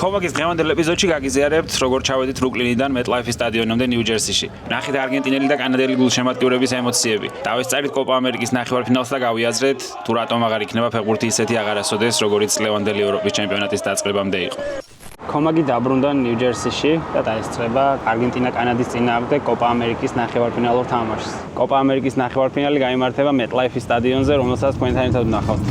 Komagis დღევანდელ ეპიზოდში გაგიზიარებთ, როგორ ჩავედით ბრუკლინიდან MetLife სტადიონამდე ნიუ-ჯერსიში. ნახეთ არგენტინელი და კანადელი გულშემატკივრების ემოციები. დავესწარით კოპა ამერიკის ნახევარფინალს და გავიაზრეთ, თუ რატომ აღარ იქნება ფეხბურთი ისეთი აღარასოდეს, როგორიც ლევანდელი ევროპის ჩემპიონატის დაწყებამდე იყო. Komagi დაბრუნდა ნიუ-ჯერსიში და დაესწრება არგენტინა-კანადის წინააღმდეგ კოპა ამერიკის ნახევარფინალურ თამაშს. კოპა ამერიკის ნახევარფინალი გაიმართება MetLife სტადიონზე, რომელსაც თქვენთან ერთად ვნახავთ.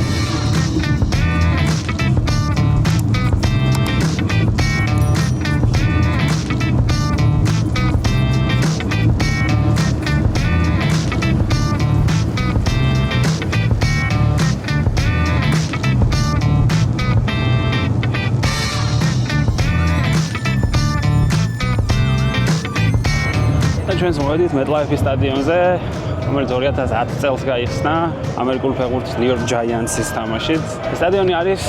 ჩვენს მოვედით MetLife სტადიონზე, რომელიც 2010 წელს გაიხსნა ამერიკული ფეხბურთის New York Giants-ის თამაშით. სტადიონი არის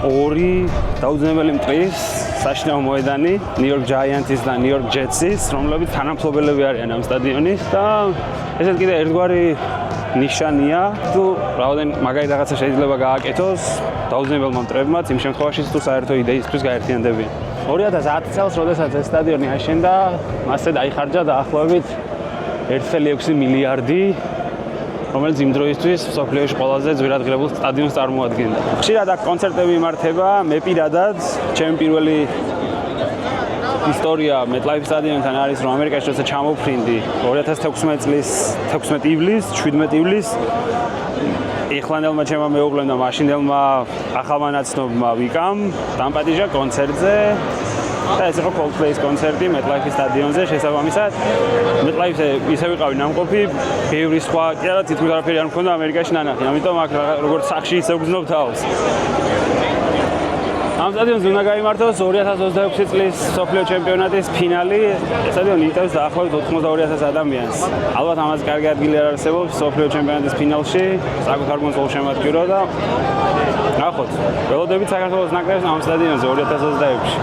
ორი დაუძინებელი მტრის საშინაო მოედანი New York Giants-ის და New York Jets-ის, რომლებიც თანამფლობელები არიან ამ სტადიონის და ესეც კიდე ერთგვარი ნიშანია, თუ რაოდენ მაგარი რაღაცა შეიძლება გააკეთოს დაუძინებელმა მტრებმაც იმ შემთხვევაში, თუ საერთო იდეისთვის გაერთიანდებიან. 2010 წელს, როდესაც ეს სტადიონი აშენდა, მასზე დაიხარჯა დაახლოებით 1,6 მილიარდი, რომელიც იმ დროისთვის მსოფლიოში ყველაზე ძვირად ღირებულ სტადიონს წარმოადგენდა. ხშირად აქ კონცერტები იმართება, მე პირადად, ჩემი პირველი ისტორია MetLife სტადიონთან არის, რომ ამერიკაში როცა ჩამოვფრინდი 2016 წლის 16 ივლისს, 17 ივლისს ეხლანელმა ჩემმა მეუღლემ და მაშინდელმა ახალმა ნაცნობმა ვიკამ დამპატიჟა კონცერტზე და ეს იყო Coldplay-ის კონცერტი MetLife სტადიონზე. შესაბამისად MetLife-ზე ისე ვიყავი ნამყოფი, ბევრი სხვა კი არა თითქმის არაფერი არ მქონდა ამერიკაში ნანახი, ამიტომ აქ როგორც სახში ისე ვგრძნობ თავს. ამ სტადიონზე უნდა გაიმართოს 2026 წლის მსოფლიო ჩემპიონატის ფინალი. ეს სტადიონი იტევს დაახლოებით 82,000 ადამიანს. ალბათ ამას კარგი ადგილი არ არსებობს მსოფლიო ჩემპიონატის ფინალში, საკუთარ გულშემატკივრო და ნახოთ. ველოდებით საქართველოს ნაკრებს ამ სტადიონზე 2026-ში.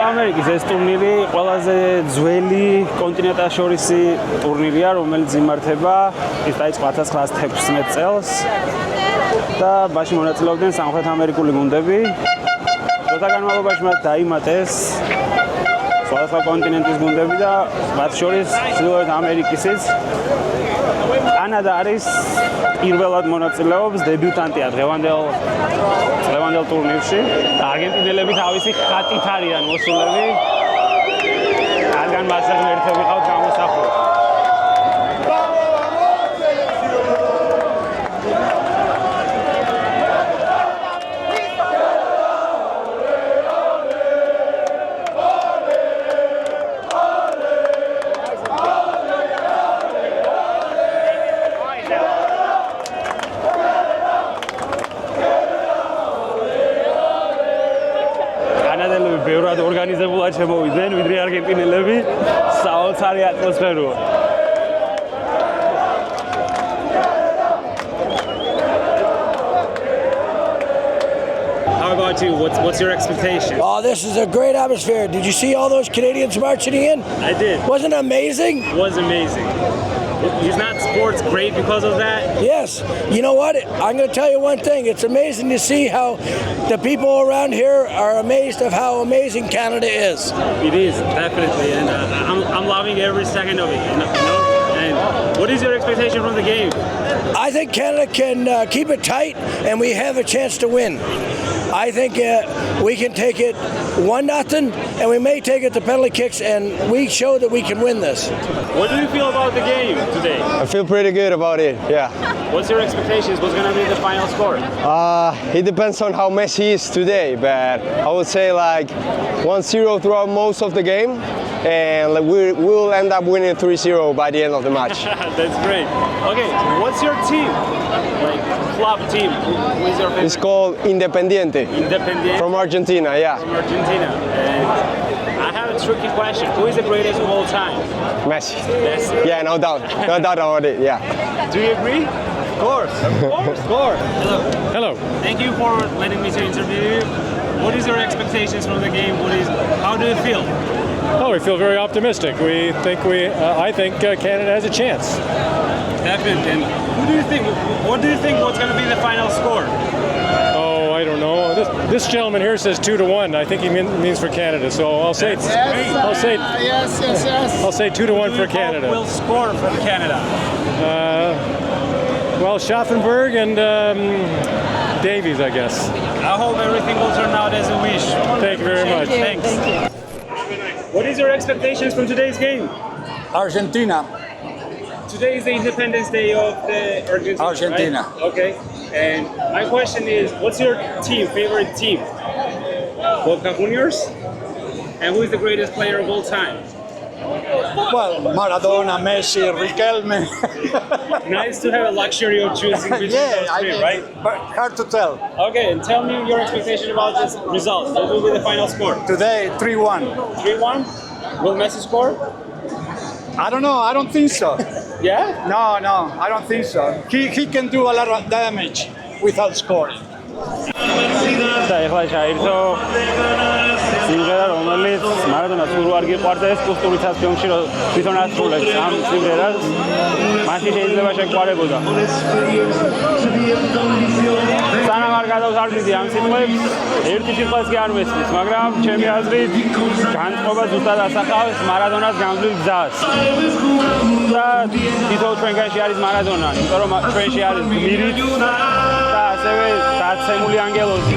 ამერიკის ეს ტურნირი ყველაზე ძველი კონტინენტაშორისი ტურნირია, რომელიც იმართება ის დაიწყო 1916 წელს და მასში მონაწილეობდნენ სამხრეთ ამერიკული გუნდები. დროთა განმავლობაში მათ დაიმატეს სხვადასხვა კონტინენტის გუნდები და მათ შორის ჩრდილოეთ ამერიკისიც. კანადა არის პირველად მონაწილეობს, დებიუტანტია დღევანდელ ტურნირში. არგენტინელები თავისი ხატით არიან მოსულები. რადგან მასზე ღმერთები ყავთ გამოსახული. ბევრად ორგანიზებულად შემოვიდნენ, ვიდრე არგენტინელები, საოცარი ატმოსფეროა. How about you? What's your expectation? Oh, this is a great atmosphere. Did you see all those Canadians marching in? I did. Wasn't it amazing? It was amazing. He's not sports great because of that? Yes. You know what? I'm going to tell you one thing. It's amazing to see how the people around here are amazed of how amazing Canada is. It is, definitely. And I'm loving every second of it. You know? And what is your expectation from the game? I think Canada can keep it tight and we have a chance to win. I think we can take it 1-0 and we may take it to penalty kicks and we show that we can win this. What do you feel about the game today? I feel pretty good about it, yeah. What's your expectations? What's going to be the final score? It depends on how Messi is today, but I would say like 1-0 throughout most of the game and we'll end up winning 3-0 by the end of the match. That's great. Okay, what's your team? Like club team? Who is your favorite? It's called Independiente. Independiente. From Argentina, yeah. From Argentina. And I have a tricky question. Who is the greatest of all time? Messi. Messi. Yeah, no doubt. No doubt about it. Yeah. Do you agree? Of course. Of course. Hello. Hello. Thank you for letting me to interview you. What is your expectations from the game? How do you feel? Oh, we feel very optimistic. I think Canada has a chance. Definitely. And what do you think? What's going to be the final score? Oh, I don't know. This gentleman here says 2-1. I think he means for Canada. So I'll say, I'll say 2-1 for Canada. Who will score for Canada? Well, Schaffenberg and Davies, I guess. I hope everything will turn out as a wish. Thank you very much. Thanks. What is your expectations from today's game? Argentina. Today is the Independence Day of the Argentina. Right? Okay. And my question is, what's your favorite team? Boca Juniors? And who is the greatest player of all time? Well, Maradona, Messi, Riquelme. Nice to have a luxury of choosing between those three, right? But hard to tell. Okay, and tell me your expectation about this result. What will be the final score? Today, 3-1. 3-1? Will Messi score? I don't know. I don't think so. Yeah? No, I don't think so. He can do a lot of damage without scoring. და ეხლა ჩაირთო სიმღერა, რომელიც მარადონას სულ არ გიყვარდეს კუსტურიცას ფილმში, რომ თვითონ ასრულებს ამ სიმღერას, მაშინ შეიძლება შეგვარებოდა. სანამ არ გადავსარდიდი ამ სიმღერებს, ერთი სიმღერაც კი არ მესმის, მაგრამ ჩემი აზრით განწყობა ზუსტად ასახავს მარადონას გამძლეობ გზას. და თითოეულ ჩვენგანში არის მარადონა, იმიტომ რომ ჩვენში არის გმირიც და ასევე დაცემული ანგელოზი.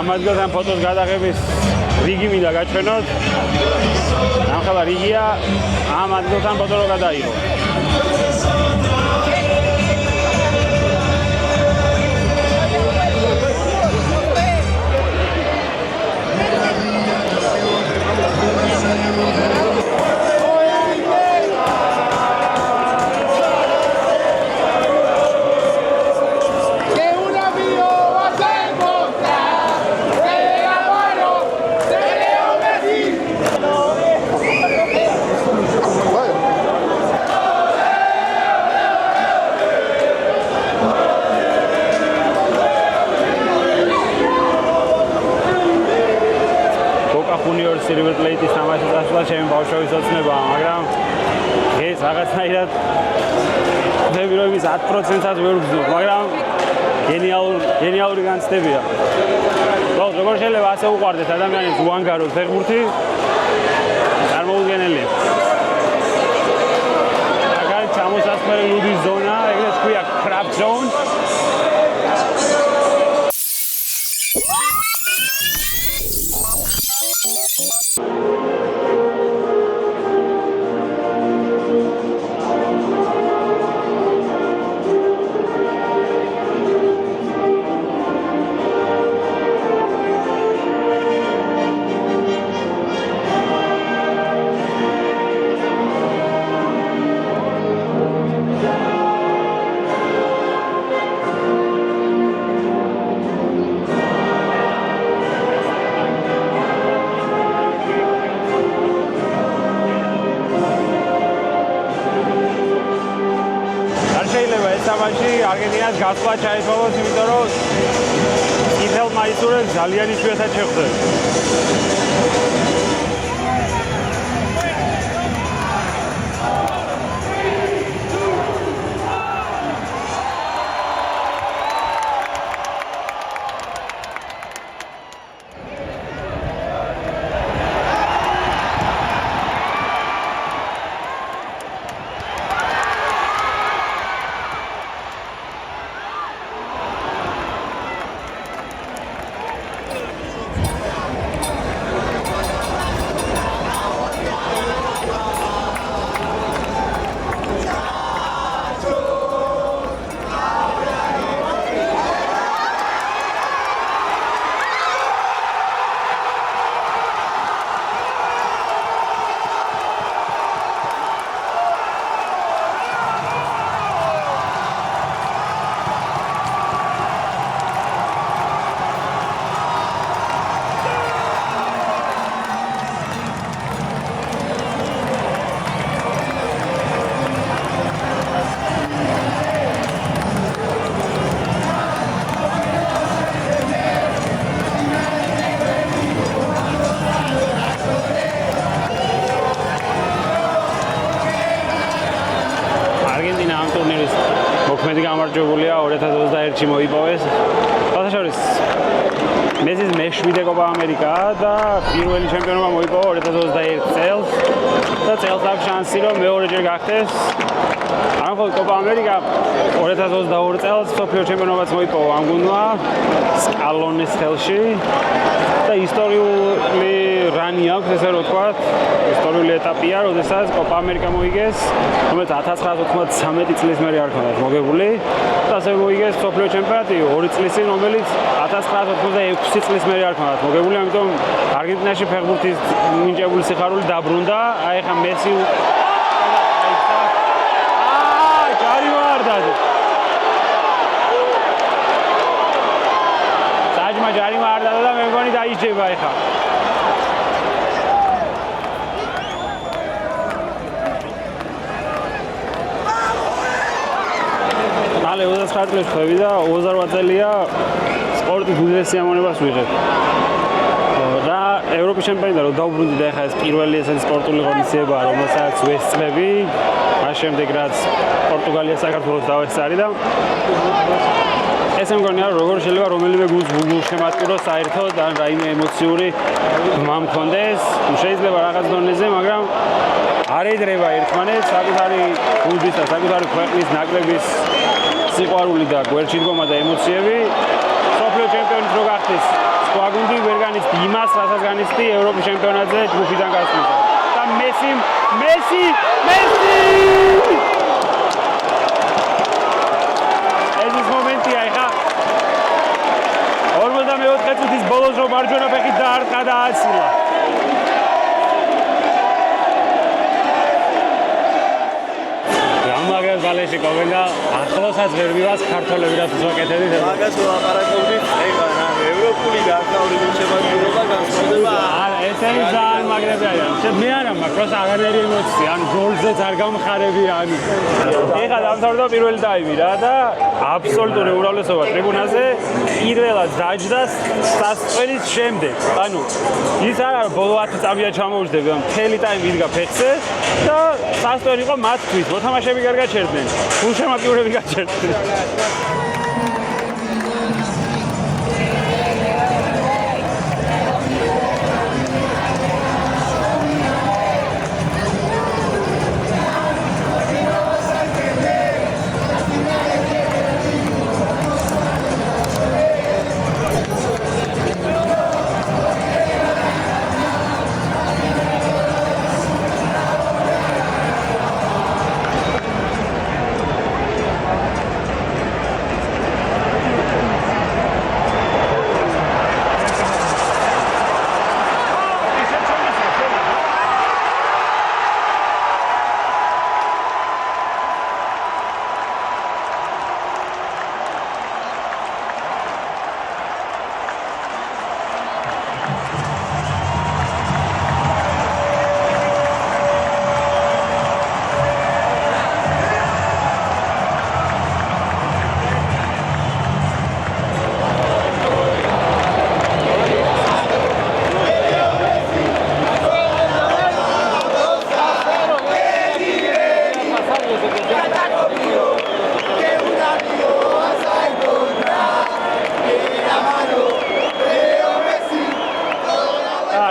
ამადგილთან ფოტოს გადაღების რიგი მინდა გაჩვენოთ. ნახევა რიგია ამ ადგილთან ფოტო რო გადაიღო. Silver Plate-ის თამაშის წასვლა ჩემი ბავშვობის ოცნებაა, მაგრამ ეს რაღაცნაირად ხდები რომ ის 10%-ად ვერ ვგზნობ, მაგრამ გენიალური განცდებია. როგორ შეიძლება ასე უყვარდეს ადამიანის უანგაროს ფეხბურთი? წარმოუდგენელია. მაგალითად ჩამოსასხმელი ლუდის ზონა, ეგრეთ ქვია crap zone. არგენტინას გასვლა ჩაითვალოს, იმიტომ რომ კითელმა ისურვებს ძალიან იშვიათად შეხვდება. 14 გამარჯვებულია 2021-ში მოიპოვეს. შესაძლოა მესის მე-7 კოპა ამერიკაა და პირველი ჩემპიონობა მოიპოვა 2021 წელს და წელს აქვს შანსი რომ მეორეჯერ გახდეს. ამხოლოდ კოპა ამერიკა 2022 წელს მსოფლიო ჩემპიონობაც მოიპოვა ამ გუნდმა სკალონის ხელში და ისტორიული რანი აქვს, ესე რომ ვთქვათ, ისტორიული ეტაპია, როდესაც კოპა ამერიკა მოიგეს, რომელიც 1993 წლის მერე არ ქონდათ მოგებული და ასე მოიგეს მსოფლიო ჩემპიონატი 2 წლის წინ, რომელიც 1986 წლის მერე არ ქონდათ მოგებული, ამიტომ არგენტინაში ფეხბურთის მინიჭებული სიხარული დაბრუნდა. აი ხა მესი ჯარი მარდა და მე მგონი დაიჯება ეხა. მალე 29 წელს ხვევი და 28 წელია სპორტის უდიდეს სიამოვნებას ვიღებ. და ევროპის ჩემპიონატი რომ დაუბრუნდი და ეხა ეს პირველი ესეთი სპორტული ღონისძიებაა, რომელსაც ვესწრები. მას შემდეგ რაც პორტუგალია საქართველოს დავესწარი და ესე მგონია რომ როგორ შეიძლება რომელიმე გუნდს შემატკივროს საერთოდ ან რაიმე ემოციური ბმა მქონდეს, შეიძლება რაღაც დონეზე, მაგრამ არ ედრება ერთმანეთს საკუთარი გუნდის და საკუთარი ქვეყნის ნაკრების სიყვარული და გვერდში დგომა და ემოციები. მსოფლიო ჩემპიონი რო გახდეს, სხვა გუნდი ვერ განიცდი იმას, რასაც განიცდი ევროპის ჩემპიონატზე ჯგუფიდან გასვლით. და მესი წუთის ბოლოს რომ მარჯვენა ფეხით დაარტყა და აცილა. გამაგას ბალეში ყოფენ და ახლოსაც ვერ მივას ქართველები რაც ვაკეთებთ. მაგას ვლაპარაკობდით, ეხლა რა ევროპული გარკვეული შემადგენლობა განსხვავდება. ესე ძალიან მაგრებია. მე არა მაქვს პროსა აღარ ემოცია, ან გოლზეც არ გამხარებიანი. ეხლა დამთავრდა პირველი ტაიმი რა და აბსოლუტური უმრავლესობა ტრიბუნაზე პირველად დაჯდა სასწვენის შემდეგ. ანუ ის არა ბოლო 10 წამია ჩამოვждები, ან მთელი ტაიმი იდგა ფეხზე და სასწვენი იყო მათთვის. მოთამაშეები არ გაჩერდნენ, გულშემატკივრები გაჩერდნენ.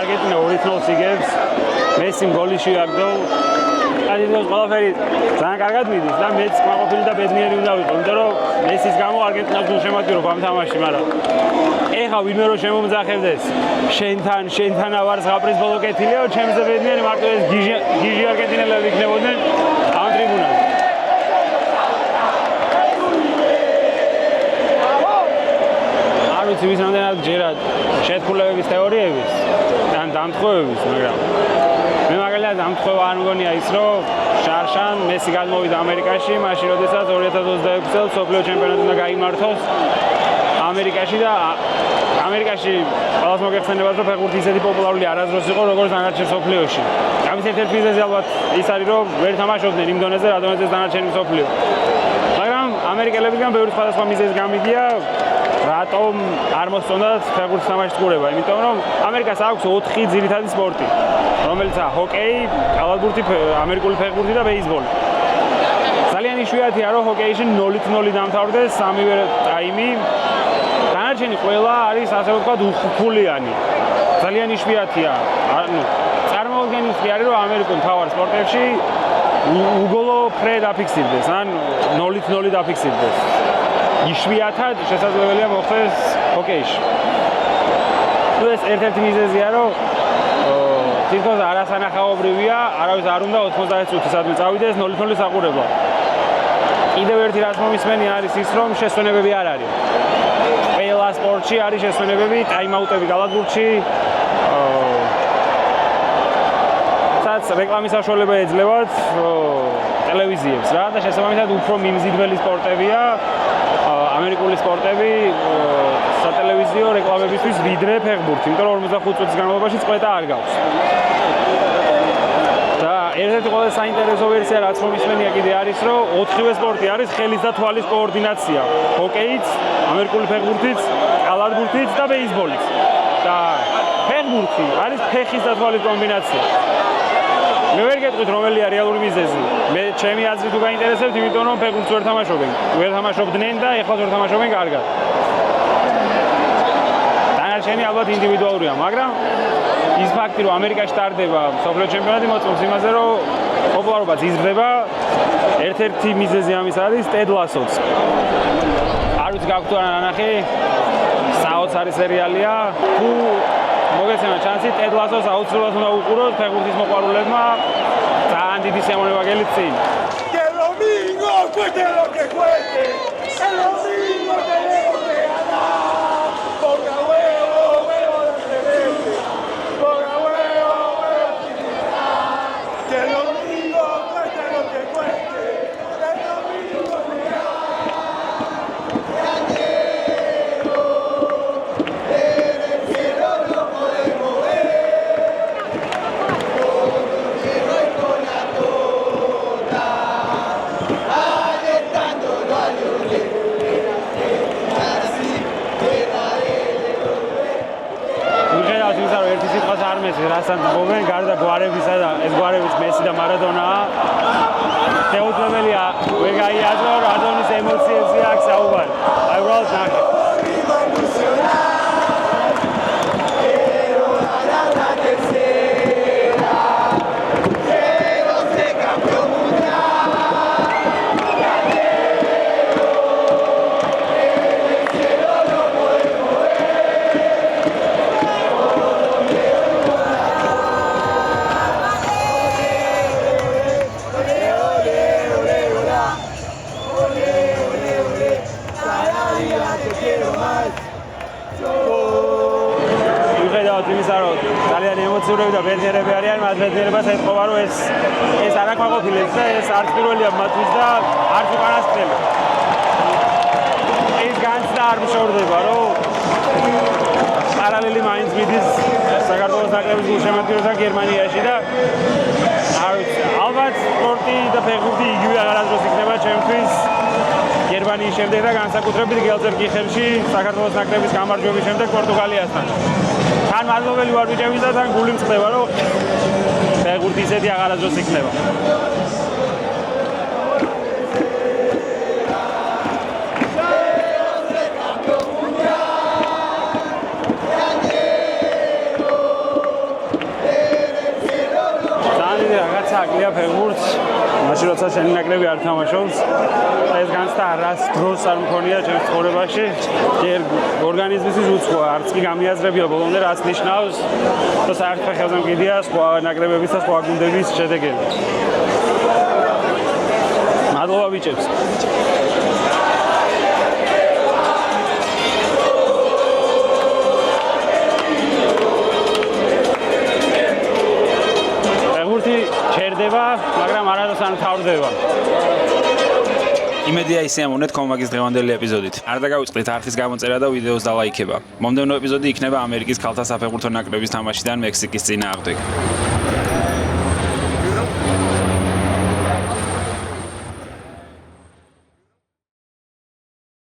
არგენტინა 2-0 იგებს. მესიმ გოლი შეაგდო. არგენტინას ყველაფერი ძალიან კარგად მიდის და მეც კმაყოფილი და ბედნიერი უნდა ვიყო, იმიტომ რომ მესის გამო არგენტინას გულ შემატკივრობ ამ თამაშში, მაგრამ ეხა ვინმე რომ შემომძახებდეს შენთან ვარ ზღაპრის ბოლო კეთილია, ჩემზე ბედნიერი მარტო ეს გიჟი არგენტინელები იქნებოდნენ ამ ტრიბუნაზე. არ ვიცი ვის რამდენად ჯერად შეთქმულებების თეორიების ან დამთხოვების, მაგრამ მე მაგალითად დამთხოვა არ მგონია ის, რომ შარშან მესი გადმოვიდა ამერიკაში, მაშინ როდესაც 2026 წელს მსოფლიო ჩემპიონატი უნდა გაიმართოს ამერიკაში და ამერიკაში ყველას მოგეხსენებათ, რომ ფეხბურთი ისეთი პოპულარული არასდროს იყო, როგორც დანარჩენ მსოფლიოში. ამის ერთ-ერთი მიზეზი ალბათ ის არის, რომ ვერ თამაშობდნენ იმ დონეზე, რა დონეზე დანარჩენი მსოფლიო. მაგრამ ამერიკელებისგან ბევრი სხვადასხვა მიზეზი გამიგია, რატომ არ მოსწონდათ ფეხბურთის თამაშის ყურება, იმიტომ რომ ამერიკას აქვს 4 ძირითადი სპორტი, რომელიცაა ჰოკეი, კალათბურთი, ამერიკული ფეხბურთი და ბეისბოლი. ძალიან იშვიათია რომ ჰოკეიში 0-0 დამთავრდეს სამივე ტაიმი. დანარჩენი ყველა არის ასე ვთქვათ უხუხულიანი. ძალიან იშვიათია. ანუ წარმოუდგენლის კი არის რომ ამერიკულ მთავარ სპორტებში უგოლო ფრე დაფიქსირდეს, ან 0-0 დაფიქსირდეს. იშვიათად შესაძლებელია მოხდეს ჰოკეიში. თუ ეს ერთ-ერთი მიზეზია, რომ თითქოს არასანახაობრივია, არავის არ უნდა 90 წუთისადმი წავიდეს 0-0 საყურებლა. კიდევ ერთი რაც მომისმენი არის ის, რომ შესვენებები არ არის. ყველა სპორტში არის შესვენებები, ტაიმაუტები გალათბურთში. სადაც რეკლამის საშუალება ეძლევათ ტელევიზიებს რა და შესაბამისად უფრო მიმზიდველი სპორტებია ამერიკული სპორტები სატელევიზიო რეკლამებისთვის ვიდრე ფეხბურთი, იმიტომ რომ 45 წუთის განმავლობაში წყვეტა არ გაქვს. და ერთ-ერთი ყველაზე საინტერესო ვერსია რაც მომისმენია კიდე არის, რომ 4-ვე სპორტი არის ხელის და თვალის კოორდინაცია. ჰოკეიც, ამერიკული ფეხბურთიც, კალათბურთიც და ბეისბოლიც. და ფეხბურთი არის ფეხის და თვალის კომბინაცია. მე ვერ გეტყვით რომელია რეალური მიზეზი. მე ჩემი აზრით თუ გაინტერესებთ, იმიტომ რომ ფეხბურთს ვერ თამაშობენ. ვერ თამაშობდნენ და ეხლა ვერ თამაშობენ კარგად. დანარჩენი ალბათ ინდივიდუალურია, მაგრამ ის ფაქტი რომ ამერიკაში ტარდება მსოფლიო ჩემპიონატი მოწმობს იმაზე, რომ პოპულარობაც იზრდება. ერთ-ერთი მიზეზი ამის არის ტედ ლასოც. არ ვიცი გაქვთ თუ არა ნანახი, საოცარი სერიალია. თუ მოგეცემა ჩანსი, ტედ ლასოს აუცილებლად უნდა უყუროთ ფეხბურთის მოყვარულებმა. ძალიან დიდი სიამოვნება გელით წინ. Que el domingo cueste lo que cueste. El domingo tenemos que ganar. Ponga huevo, huevo de frente. Ponga huevo, huevo sin piedad. Que el domingo cueste lo que cueste. El domingo se gana. En el cielo no podemos ver. Cielo y con la tota. Alentándolo a Lionel. Así მიხედავთ იმისა, რომ ერთი სიტყვას არ მესმის, რასაც მოგენ, გარდა გვარებისა და ეს გვარებიც მესი და მარადონაა. შეუძლებელია ვერ გაიაზრო, რომ ადონის ემოციებზე აქვს საუბარი. აი უბრალოდ ნახე. მიხედავთ იმისა, რომ ძალიან ემოციურები და ბედნიერები არიან, მათ ბედნიერებას ეთყობა, რომ ეს არ აკმაყოფილებს და ეს არც პირველია მათთვის და არც უკანასკნელი. ეს განცდა არ მშორდება, რომ პარალელი მაინც მიდის საქართველოს ნაკრების გულშემატკივრებთან გერმანიაში და არ ვიცი, ალბათ სპორტი და ფეხბურთი იგივე აღარადროს იქნება ჩემთვის გერმანიის შემდეგ და განსაკუთრებით გელზერკიხელში საქართველოს ნაკრების გამარჯვების შემდეგ პორტუგალიასთან. თან მადლობელი ვარ ბიჭების და თან გული მწყდება, რომ ფეხბურთი ისეთი აღარადროს იქნება. რაღაცა აკლია ფეხბურთს, მაშინ როცა შენი ნაკრები არ თამაშობს, ეს განცდა არასდროს არ მქონია ჩემს ცხოვრებაში. ჯერ ორგანიზმისთვის უცხოა, არც კი გამიაზრებია ბოლომდე რაც ნიშნავს, რომ საერთო ფეხებზე მყიდია სხვა ნაკრებების და სხვა გუნდების შედეგები. მადლობა ბიჭებს. ჩერდება, მაგრამ არადოს არ მთავრდება. იმედია ისიამოვნეთ კომაგის დღევანდელი ეპიზოდით. არ დაგავიწყდით არხის გამოწერა და ვიდეოს დალაიქება. მომდევნო ეპიზოდი იქნება ამერიკის ქალთა საფეხბურთო ნაკრების თამაშიდან მექსიკის წინააღმდეგ.